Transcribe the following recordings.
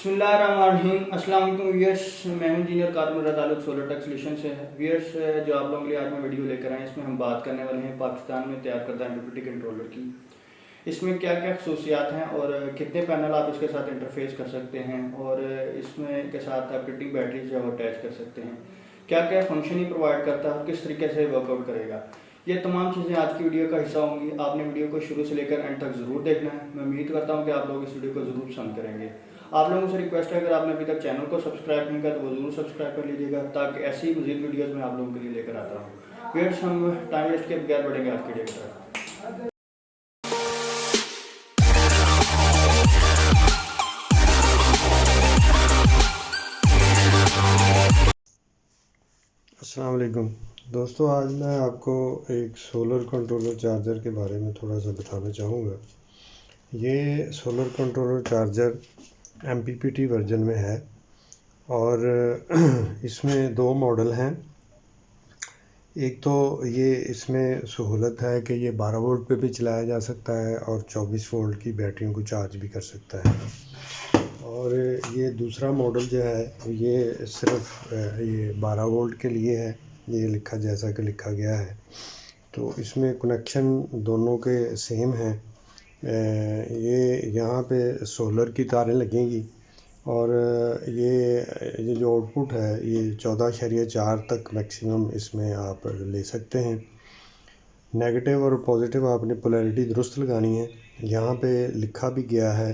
बिस्मिल्लाहिर्रहमानिर्रहीम। अस्सलाम वालेकुम व्यूअर्स, मैं हूं इंजीनियर कारम ताल्लुक सोलर टेक सोल्यूशन से। व्यूअर्स, जो आप लोगों के लिए आज मैं वीडियो लेकर आए इसमें हम बात करने वाले हैं पाकिस्तान में तैयार करदा एमपीपीटी कंट्रोलर की। इसमें क्या क्या खसूसियात हैं और कितने पैनल आप इसके साथ इंटरफेस कर सकते हैं और इसमें के साथ आप कितनी बैटरी जो है अटैच कर सकते हैं, क्या क्या फंक्शन ही प्रोवाइड करता है और किस तरीके से वर्कआउट करेगा। ये तमाम चीज़ें आज की वीडियो का हिस्सा होंगी। आपने वीडियो को शुरू से लेकर एंड तक ज़रूर देखना है। मैं उम्मीद करता हूँ कि आप लोग इस वीडियो को ज़रूर पसंद करेंगे। आप लोगों से रिक्वेस्ट है, अगर आपने अभी तक चैनल को सब्सक्राइब नहीं किया तो वो ज़रूर सब्सक्राइब कर लीजिएगा, ताकि ऐसी ही मज़ीद वीडियोज़ मैं आप लोगों के लिए लेकर आता हूँ। व्यूअर्स, हम टाइम वेस्ट के बगैर बढ़ेंगे आज की डेट पर। अस्सलाम वालेकुम दोस्तों, आज मैं आपको एक सोलर कंट्रोलर चार्जर के बारे में थोड़ा सा बताना चाहूँगा। ये solar controller charger MPPT version में है और इसमें दो मॉडल हैं। एक तो ये इसमें सहूलत है कि ये 12 वोल्ट पे भी चलाया जा सकता है और 24 वोल्ट की बैटरियों को चार्ज भी कर सकता है। और ये दूसरा मॉडल जो है ये सिर्फ ये 12 वोल्ट के लिए है। ये लिखा जैसा कि लिखा गया है, तो इसमें कनेक्शन दोनों के सेम हैं। ये यहाँ पे सोलर की तारें लगेंगी और ये जो आउटपुट है ये 14.4 तक मैक्सिमम इसमें आप ले सकते हैं। नेगेटिव और पॉजिटिव आपने पोलैरिटी दुरुस्त लगानी है। यहाँ पे लिखा भी गया है,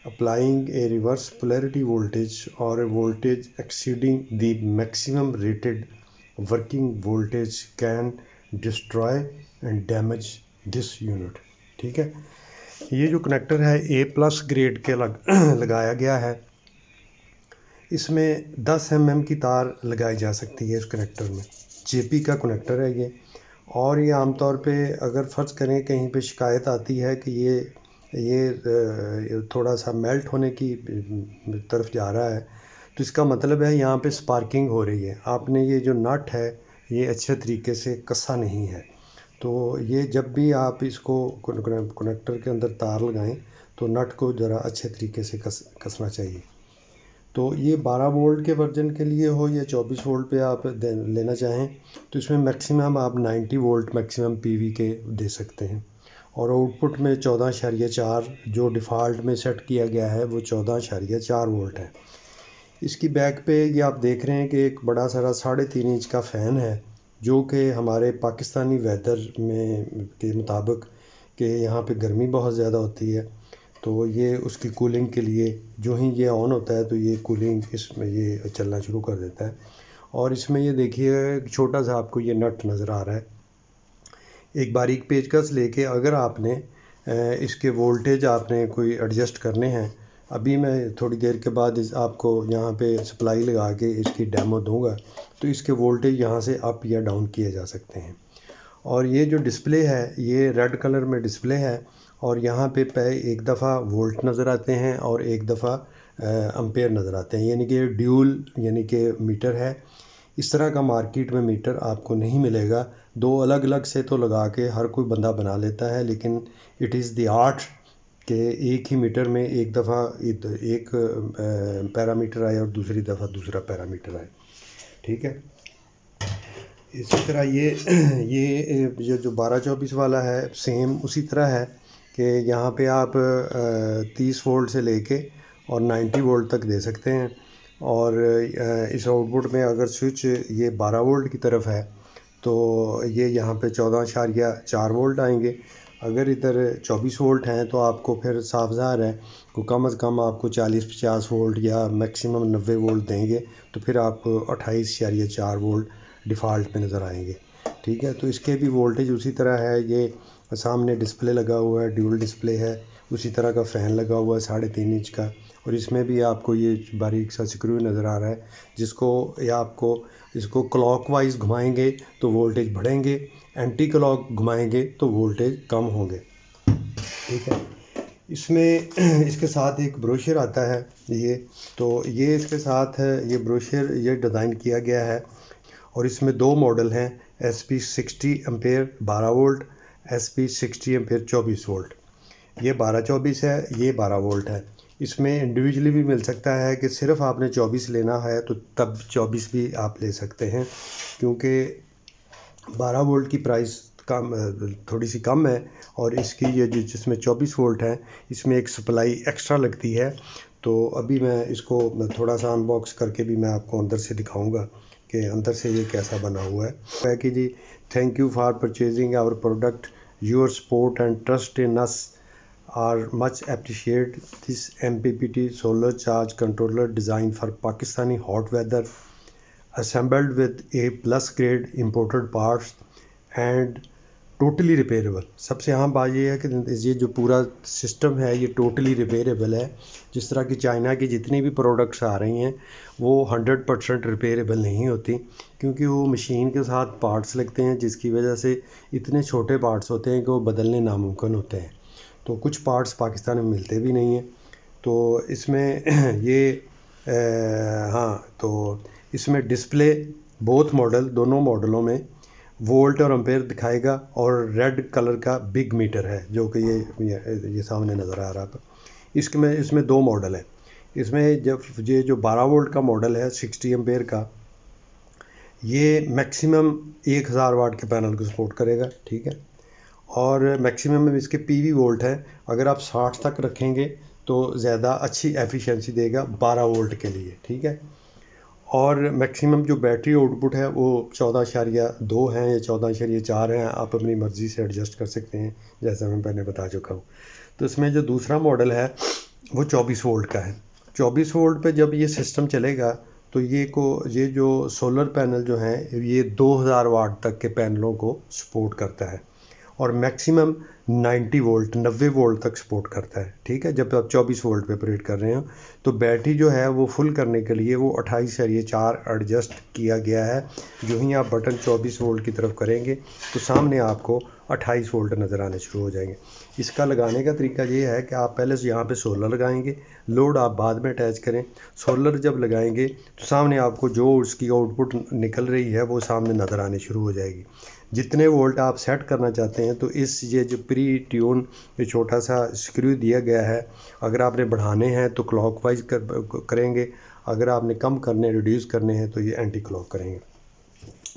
applying a reverse polarity voltage और a voltage exceeding the maximum rated working voltage can destroy and damage this unit. ठीक है, ये जो कनेक्टर है A+ ग्रेड के लगाया गया है। इसमें 10 mm की तार लगाई जा सकती है इस कनेक्टर में। JP का कनेक्टर है ये। और ये आमतौर पे अगर फ़र्ज़ करें कहीं पे शिकायत आती है कि ये थोड़ा सा मेल्ट होने की तरफ जा रहा है, तो इसका मतलब है यहाँ पे स्पार्किंग हो रही है। आपने ये जो नट है ये अच्छे तरीके से कसा नहीं है। तो ये जब भी आप इसको कनेक्टर के अंदर तार लगाएं तो नट को ज़रा अच्छे तरीके से कसना चाहिए। तो ये 12 वोल्ट के वर्जन के लिए हो या 24 वोल्ट पे आप लेना चाहें तो इसमें मैक्सिमम आप 90 वोल्ट मैक्सिमम PV के दे सकते हैं। और आउटपुट में 14.4 जो डिफ़ॉल्ट में सेट किया गया है वो 14.4 वोल्ट है। इसकी बैक पे ये आप देख रहे हैं कि एक बड़ा सारा 3.5 इंच का फ़ैन है, जो कि हमारे पाकिस्तानी वेदर में के मुताबिक कि यहाँ पे गर्मी बहुत ज़्यादा होती है, तो ये उसकी कूलिंग के लिए जो ही ये ऑन होता है तो ये कूलिंग इसमें ये चलना शुरू कर देता है। और इसमें ये देखिए छोटा सा आपको ये नट नज़र आ रहा है। एक बारीक पेचकस लेके अगर आपने इसके वोल्टेज आपने कोई एडजस्ट करने हैं, अभी मैं थोड़ी देर के बाद आपको यहाँ पे सप्लाई लगा के इसकी डेमो दूंगा, तो इसके वोल्टेज यहाँ से अप या डाउन किए जा सकते हैं। और ये जो डिस्प्ले है ये रेड कलर में डिस्प्ले है और यहाँ पे एक दफ़ा वोल्ट नज़र आते हैं और एक दफ़ा एम्पेयर नज़र आते हैं, यानी कि ड्यूल यानी कि मीटर है। इस तरह का मार्केट में मीटर आपको नहीं मिलेगा। दो अलग अलग से तो लगा के हर कोई बंदा बना लेता है, लेकिन इट इज़ द आर्ट कि एक ही मीटर में एक दफ़ा एक पैरामीटर आए और दूसरी दफ़ा दूसरा पैरामीटर आए। ठीक है, इसी तरह ये जो 12-24 वाला है सेम उसी तरह है कि यहाँ पे आप 30 वोल्ट से लेके और 90 वोल्ट तक दे सकते हैं। और इस आउटपुट में अगर स्विच ये 12 वोल्ट की तरफ है तो ये यहाँ पे 14.4 वोल्ट आएंगे। अगर इधर 24 वोल्ट हैं तो आपको फिर साफ ज़ाहिर है को कम से कम आपको 40-50 वोल्ट या मैक्सिमम 90 वोल्ट देंगे तो फिर आपको 28.4 वोल्ट डिफ़ॉल्ट में नज़र आएंगे। ठीक है, तो इसके भी वोल्टेज उसी तरह है। ये सामने डिस्प्ले लगा हुआ है, ड्यूल डिस्प्ले है, उसी तरह का फ़ैन लगा हुआ है 3.5 इंच का। और इसमें भी आपको ये बारीक सा स्क्रू नज़र आ रहा है, जिसको या आपको इसको क्लॉकवाइज घुमाएंगे तो वोल्टेज बढ़ेंगे, एंटी क्लॉक घुमाएंगे तो वोल्टेज कम होंगे। ठीक है, इसमें इसके साथ एक ब्रोशर आता है ये इसके साथ है। ये ब्रोशर ये डिज़ाइन किया गया है और इसमें दो मॉडल हैं, SP 60 ampere 12 volt, SP 60 ampere 24 volt. ये 12-24 है, ये 12 वोल्ट है। इसमें इंडिविजुअली भी मिल सकता है कि सिर्फ आपने 24 लेना है तो तब 24 भी आप ले सकते हैं, क्योंकि 12 वोल्ट की प्राइस कम, थोड़ी सी कम है, और इसकी ये जिसमें 24 वोल्ट है इसमें एक सप्लाई एक्स्ट्रा लगती है। तो अभी मैं इसको थोड़ा सा अनबॉक्स करके भी मैं आपको अंदर से दिखाऊंगा कि अंदर से ये कैसा बना हुआ है कि जी, thank you for purchasing our product, your support and trust in us are much appreciate. This MPPT solar charge controller design for Pakistani hot weather, assembled with A plus grade imported parts and totally repairable. सबसे अहम बात ये है कि ये जो पूरा system है ये टोटली रिपेयरेबल है। जिस तरह की चाइना की जितनी भी प्रोडक्ट्स आ रही हैं वो 100% रिपेयरेबल नहीं होती, क्योंकि वो मशीन के साथ पार्ट्स लगते हैं जिसकी वजह से इतने छोटे पार्ट्स होते हैं कि वो बदलने नामुमकिन होते हैं। तो कुछ पार्ट्स पाकिस्तान में मिलते भी नहीं हैं। तो इसमें ये हाँ, तो इसमें डिस्प्ले बोथ मॉडल, दोनों मॉडलों में वोल्ट और एम्पेयर दिखाएगा, और रेड कलर का बिग मीटर है जो कि ये सामने नज़र आ रहा है। इसमें दो मॉडल है। इसमें जब ये जो 12 वोल्ट का मॉडल है 60 एम्पेयर का, ये मैक्सिमम 1000 वाट के पैनल को सपोर्ट करेगा, ठीक है। और मैक्सिमम में इसके PV वोल्ट है, अगर आप 60 तक रखेंगे तो ज़्यादा अच्छी एफिशिएंसी देगा 12 वोल्ट के लिए, ठीक है। और मैक्सिमम जो बैटरी आउटपुट है वो 14.2 हैं या 14.4 हैं, आप अपनी मर्ज़ी से एडजस्ट कर सकते हैं, जैसा मैं पहले बता चुका हूँ। तो इसमें जो दूसरा मॉडल है वो 24 वोल्ट का है। 24 वोल्ट पे जब ये सिस्टम चलेगा तो ये जो सोलर पैनल जो हैं ये 2000 वाट तक के पैनलों को सपोर्ट करता है, और मैक्सिमम 90 वोल्ट तक सपोर्ट करता है, ठीक है। जब आप 24 वोल्ट पे ऑपरेट कर रहे हो तो बैटरी जो है वो फुल करने के लिए वो 28.4 एडजस्ट किया गया है। जो ही आप बटन 24 वोल्ट की तरफ करेंगे तो सामने आपको 28 वोल्ट नज़र आने शुरू हो जाएंगे। इसका लगाने का तरीका ये है कि आप पहले से यहाँ पे सोलर लगाएंगे, लोड आप बाद में अटैच करें। सोलर जब लगाएंगे तो सामने आपको जो उसकी आउटपुट निकल रही है वो सामने नज़र आने शुरू हो जाएगी। जितने वोल्ट आप सेट करना चाहते हैं तो ये जो प्री ट्यून ये छोटा सा स्क्रू दिया गया है, अगर आपने बढ़ाने हैं तो क्लॉकवाइज करेंगे, अगर आपने कम करने रिड्यूस करने हैं तो ये एंटी क्लॉक करेंगे,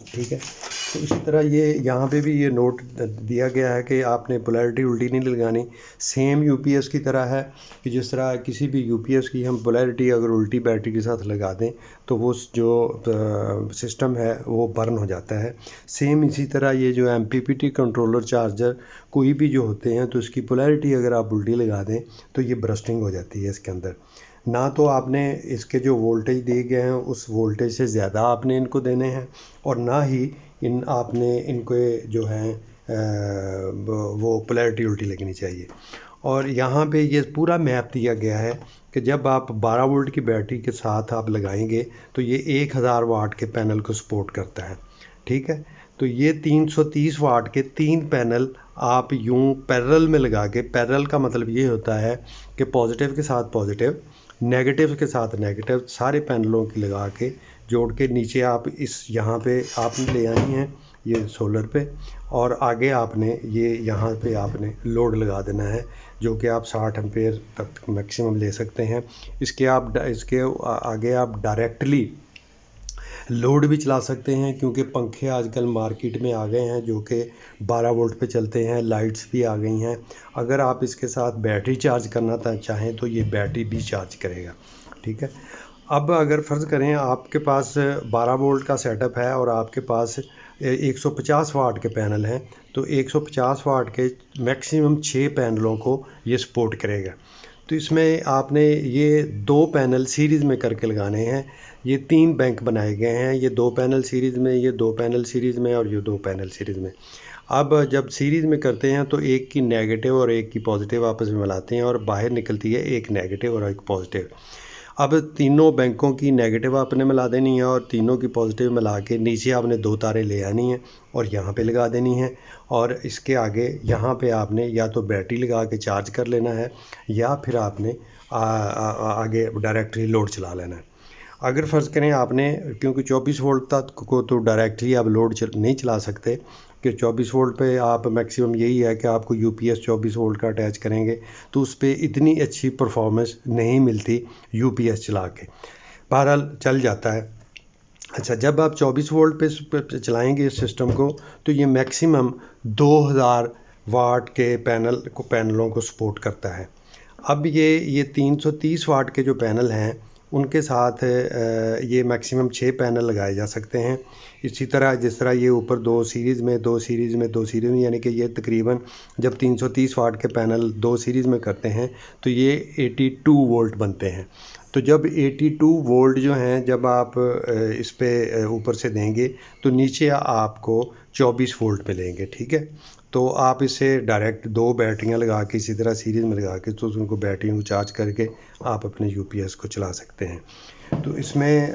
ठीक है। तो इसी तरह ये यहाँ पे भी ये नोट दिया गया है कि आपने पोलैरिटी उल्टी नहीं लगानी। सेम UPS की तरह है कि जिस तरह किसी भी UPS की हम पोलैरिटी अगर उल्टी बैटरी के साथ लगा दें तो वो जो सिस्टम है वो बर्न हो जाता है। सेम इसी तरह ये जो MPPT कंट्रोलर चार्जर कोई भी जो होते हैं तो इसकी पोलैरिटी अगर आप उल्टी लगा दें तो ये बर्स्टिंग हो जाती है इसके अंदर। ना तो आपने इसके जो वोल्टेज दिए गए हैं उस वोल्टेज से ज़्यादा आपने इनको देने हैं, और ना ही आपने इनको जो हैं वो पोलैरिटी उल्टी लगनी चाहिए। और यहाँ पे ये पूरा मैप दिया गया है कि जब आप 12 वोल्ट की बैटरी के साथ आप लगाएंगे तो ये 1000 वाट के पैनल को सपोर्ट करता है, ठीक है। तो ये 330 वाट के 3 पैनल आप यूं पैरेलल में लगा के, पैरेलल का मतलब ये होता है कि पॉजिटिव के साथ पॉजिटिव, नेगेटिव के साथ नेगेटिव, सारे पैनलों की लगा के जोड़ के नीचे आप इस यहाँ पे आपने ले आनी है ये सोलर पे, और आगे आपने ये यहाँ पे आपने लोड लगा देना है जो कि आप 60 एम्पेयर तक मैक्सिमम ले सकते हैं। इसके आगे आप डायरेक्टली लोड भी चला सकते हैं, क्योंकि पंखे आजकल मार्केट में आ गए हैं जो कि 12 वोल्ट पे चलते हैं, लाइट्स भी आ गई हैं। अगर आप इसके साथ बैटरी चार्ज करना चाहें तो ये बैटरी भी चार्ज करेगा, ठीक है। अब अगर फ़र्ज़ करें आपके पास 12 वोल्ट का सेटअप है और आपके पास 150 वाट के पैनल हैं, तो 150 वाट के मैक्सिमम 6 पैनलों को ये सपोर्ट करेगा। तो इसमें आपने ये 2 पैनल सीरीज़ में करके लगाने हैं। ये 3 बैंक बनाए गए हैं, ये 2 पैनल सीरीज़ में, ये 2 पैनल सीरीज़ में और ये 2 पैनल सीरीज़ में। अब जब सीरीज़ में करते हैं तो एक की नेगेटिव और एक की पॉजिटिव आपस में मिलाते हैं और बाहर निकलती है एक नेगेटिव और एक पॉजिटिव। अब तीनों बैंकों की नेगेटिव आपने मिला देनी है और तीनों की पॉजिटिव मिला के नीचे आपने 2 तारें ले आनी है और यहाँ पे लगा देनी है, और इसके आगे यहाँ पे आपने या तो बैटरी लगा के चार्ज कर लेना है या फिर आपने आगे डायरेक्टली लोड चला लेना है। अगर फ़र्ज़ करें आपने, क्योंकि 24 वोल्ट तक को तो डायरेक्टली आप लोड नहीं चला सकते, कि 24 वोल्ट पे आप मैक्सिमम यही है कि आपको यूपीएस 24 वोल्ट का अटैच करेंगे तो उस पर इतनी अच्छी परफॉर्मेंस नहीं मिलती यूपीएस चला के। बहरहाल चल जाता है। अच्छा, जब आप 24 वोल्ट पे चलाएंगे इस सिस्टम को तो ये मैक्सिमम 2000 वाट के पैनलों को सपोर्ट करता है। अब ये 330 वाट के जो पैनल हैं उनके साथ ये मैक्सिमम 6 पैनल लगाए जा सकते हैं। इसी तरह जिस तरह ये ऊपर दो सीरीज़ में यानी कि ये तकरीबन जब 330 वाट के पैनल 2 सीरीज़ में करते हैं तो ये 82 वोल्ट बनते हैं। तो जब 82 वोल्ट जो हैं जब आप इस पे ऊपर से देंगे तो नीचे आपको 24 वोल्ट मिलेंगे, ठीक है। तो आप इसे डायरेक्ट 2 बैटरियां लगा के इसी तरह सीरीज़ में लगा के तो उनको बैटरियों को चार्ज करके आप अपने यूपीएस को चला सकते हैं। तो इसमें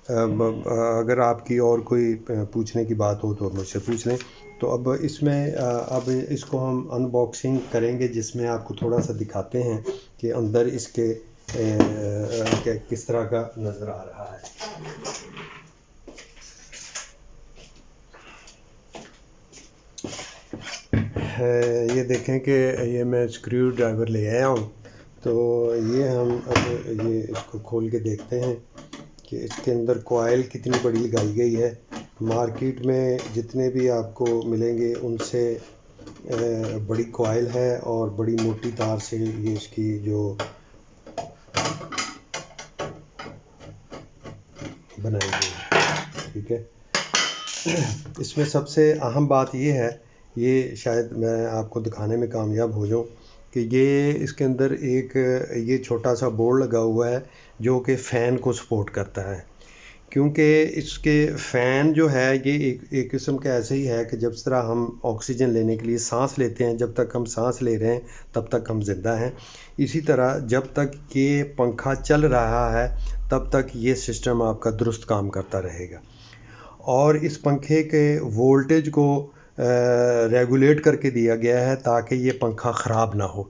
अगर आपकी और कोई पूछने की बात हो तो मुझसे पूछ लें। तो अब इसमें अब इसको हम अनबॉक्सिंग करेंगे जिसमें आपको थोड़ा सा दिखाते हैं कि अंदर इसके किस तरह का नज़र आ रहा है। ये देखें कि ये मैं स्क्रू ड्राइवर ले आया हूँ। तो ये हम अब ये इसको खोल के देखते हैं कि इसके अंदर कॉइल कितनी बड़ी लगाई गई है। मार्केट में जितने भी आपको मिलेंगे उनसे बड़ी कॉइल है और बड़ी मोटी तार से ये इसकी जो बनाई गई है, ठीक है। इसमें सबसे अहम बात ये है, ये शायद मैं आपको दिखाने में कामयाब हो जाऊँ कि ये इसके अंदर एक ये छोटा सा बोर्ड लगा हुआ है जो कि फ़ैन को सपोर्ट करता है। क्योंकि इसके फ़ैन जो है ये एक किस्म का ऐसे ही है कि जब तरह हम ऑक्सीजन लेने के लिए सांस लेते हैं, जब तक हम सांस ले रहे हैं तब तक हम ज़िंदा हैं। इसी तरह जब तक ये पंखा चल रहा है तब तक ये सिस्टम आपका दुरुस्त काम करता रहेगा। और इस पंखे के वोल्टेज को रेगुलेट करके दिया गया है ताकि ये पंखा ख़राब ना हो।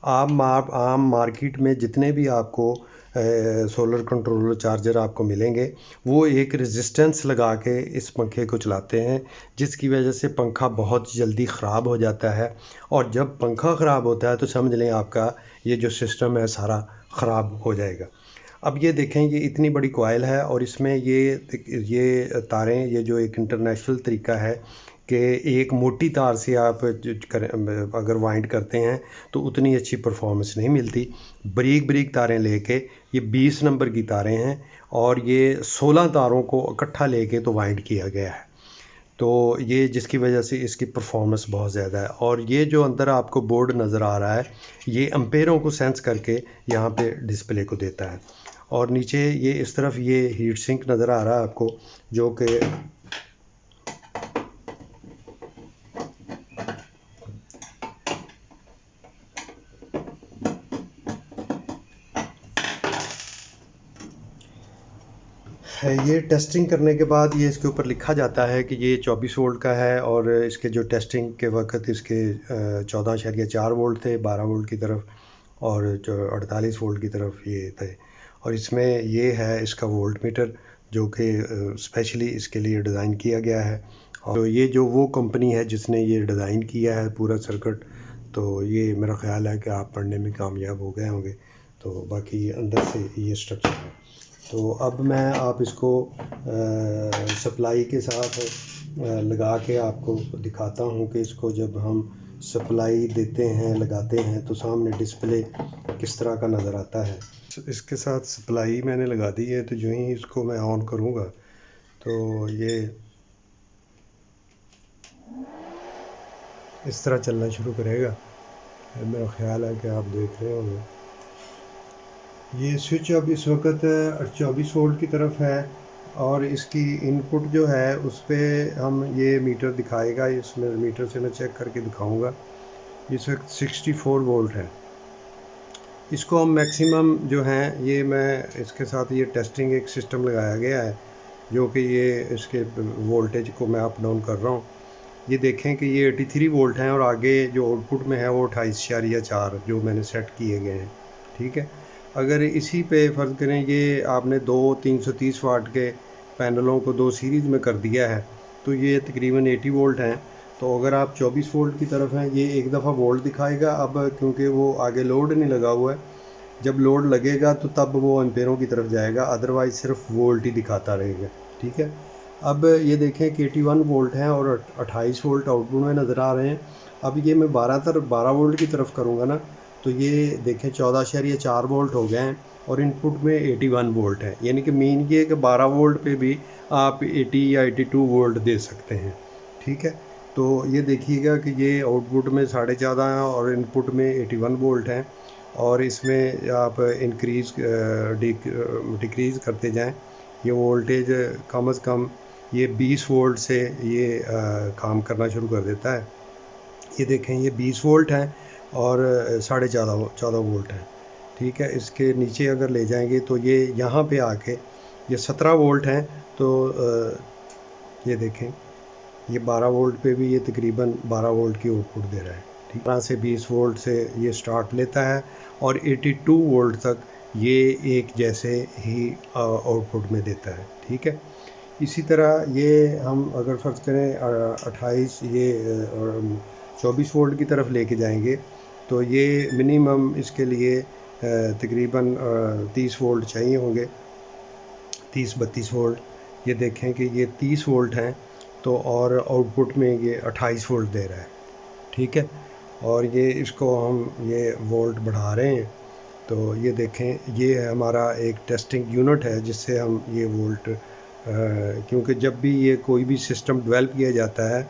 आम मार्केट में जितने भी आपको सोलर कंट्रोलर चार्जर आपको मिलेंगे वो एक रेजिस्टेंस लगा के इस पंखे को चलाते हैं, जिसकी वजह से पंखा बहुत जल्दी ख़राब हो जाता है। और जब पंखा ख़राब होता है तो समझ लें आपका ये जो सिस्टम है सारा ख़राब हो जाएगा। अब ये देखें, ये इतनी बड़ी कॉइल है और इसमें ये तारें, ये जो एक इंटरनेशनल तरीका है कि एक मोटी तार से आप अगर वाइंड करते हैं तो उतनी अच्छी परफॉर्मेंस नहीं मिलती। बारीक तारें लेके, ये 20 नंबर की तारें हैं और ये 16 तारों को इकट्ठा लेके तो वाइंड किया गया है। तो ये जिसकी वजह से इसकी परफॉर्मेंस बहुत ज़्यादा है। और ये जो अंदर आपको बोर्ड नज़र आ रहा है ये एम्पेयरों को सेंस करके यहाँ पे डिस्प्ले को देता है। और नीचे ये इस तरफ ये हीट सिंक नज़र आ रहा है आपको, जो कि ये टेस्टिंग करने के बाद ये इसके ऊपर लिखा जाता है कि ये 24 वोल्ट का है। और इसके जो टेस्टिंग के वक्त इसके 14.4 वोल्ट थे 12 वोल्ट की तरफ, और जो 48 वोल्ट की तरफ ये थे। और इसमें ये है इसका वोल्ट मीटर जो कि स्पेशली इसके लिए डिज़ाइन किया गया है। और ये जो वो कंपनी है जिसने ये डिज़ाइन किया है पूरा सर्किट, तो ये मेरा ख़्याल है कि आप पढ़ने में कामयाब हो गए होंगे। तो बाकी अंदर से ये स्ट्रक्चर है। तो अब मैं आप इसको सप्लाई के साथ लगा के आपको दिखाता हूँ कि इसको जब हम सप्लाई देते हैं, लगाते हैं, तो सामने डिस्प्ले किस तरह का नज़र आता है। इसके साथ सप्लाई मैंने लगा दी है, तो जो ही इसको मैं ऑन करूँगा तो ये इस तरह चलना शुरू करेगा। मेरा ख़्याल है कि आप देख रहे होंगे। ये स्विच अब इस वक्त 24 वोल्ट की तरफ है और इसकी इनपुट जो है उस पर हम ये मीटर दिखाएगा। इसमें मीटर से मैं चेक करके दिखाऊंगा। इस वक्त 64 वोल्ट है। इसको हम मैक्सिमम जो हैं, ये मैं इसके साथ ये टेस्टिंग एक सिस्टम लगाया गया है जो कि ये इसके वोल्टेज को मैं अप डाउन कर रहा हूँ। ये देखें कि ये 83 वोल्ट हैं और आगे जो आउटपुट में है वो 28.4 जो मैंने सेट किए गए हैं, ठीक है। अगर इसी पे फ़र्ज़ करें ये आपने दो 330 वाट के पैनलों को दो सीरीज़ में कर दिया है तो ये तकरीबन 80 वोल्ट हैं। तो अगर आप 24 वोल्ट की तरफ हैं ये एक दफ़ा वोल्ट दिखाएगा, अब क्योंकि वो आगे लोड नहीं लगा हुआ है, जब लोड लगेगा तो तब वो एम्पेयरों की तरफ जाएगा, अदरवाइज़ सिर्फ वोल्ट ही दिखाता रहेगा। ठीक है, अब ये देखें कि 81 वोल्ट हैं और 28 वोल्ट आउटपुट में नज़र आ रहे हैं। अब ये मैं 12 वोल्ट की तरफ करूँगा ना तो ये देखें 14.4 वोल्ट हो गए हैं और इनपुट में 81 वोल्ट है, यानी कि मीन ये है कि 12 वोल्ट पे भी आप 80 या 82 वोल्ट दे सकते हैं। ठीक है, तो ये देखिएगा कि ये आउटपुट में 14.5 है और इनपुट में 81 वोल्ट हैं और इसमें आप इंक्रीज़ डिक्रीज़ करते जाएं। ये वोल्टेज कम से कम ये 20 वोल्ट से ये काम करना शुरू कर देता है। ये देखें ये 20 वोल्ट हैं और 14.5 वोल्ट हैं। ठीक है, इसके नीचे अगर ले जाएंगे तो ये यहाँ पे आके ये 17 वोल्ट हैं। तो ये देखें ये 12 वोल्ट पे भी ये तकरीबन 12 वोल्ट की आउटपुट दे रहा है। ठीक तरह से 20 वोल्ट से ये स्टार्ट लेता है और 82 वोल्ट तक ये एक जैसे ही आउटपुट में देता है। ठीक है, इसी तरह ये हम अगर फ़र्ज़ करें 28 ये 24 वोल्ट की तरफ लेके जाएंगे तो ये मिनिमम इसके लिए तकरीबन 30 वोल्ट चाहिए होंगे, 30-32 वोल्ट। ये देखें कि ये 30 वोल्ट हैं तो और आउटपुट में ये 28 वोल्ट दे रहा है। ठीक है, और ये इसको हम ये वोल्ट बढ़ा रहे हैं तो ये देखें ये हमारा एक टेस्टिंग यूनिट है जिससे हम ये वोल्ट क्योंकि जब भी ये कोई भी सिस्टम डेवलप किया जाता है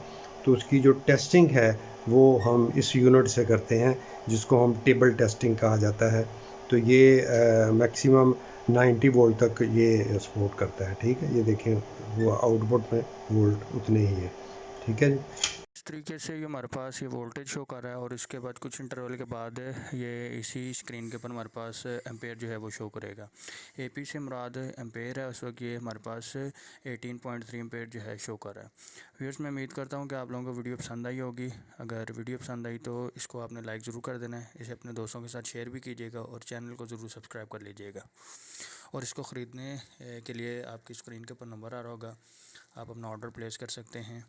तो उसकी जो टेस्टिंग है वो हम इस यूनिट से करते हैं जिसको हम टेबल टेस्टिंग कहा जाता है। तो ये मैक्सिमम 90 वोल्ट तक ये सपोर्ट करता है। ठीक है, ये देखें वो आउटपुट में वोल्ट उतने ही है। ठीक है जी। इस तरीके से ये हमारे पास ये वोल्टेज शो कर रहा है और इसके बाद कुछ इंटरवल के बाद ये इसी स्क्रीन के ऊपर हमारे पास एम्पेयर जो है वो शो करेगा। एपी से मुराद एम्पेयर है, उस वक्त ये हमारे पास 18.3 एम्पेयर जो है शो कर रहा है। व्यूअर्स, मैं उम्मीद करता हूँ कि आप लोगों को वीडियो पसंद आई होगी। अगर वीडियो पसंद आई तो इसको आपने लाइक ज़रूर कर देना है, इसे अपने दोस्तों के साथ शेयर भी कीजिएगा और चैनल को ज़रूर सब्सक्राइब कर लीजिएगा। और इसको ख़रीदने के लिए आपकी स्क्रीन के ऊपर नंबर आ रहा होगा, आप अपना ऑर्डर प्लेस कर सकते हैं।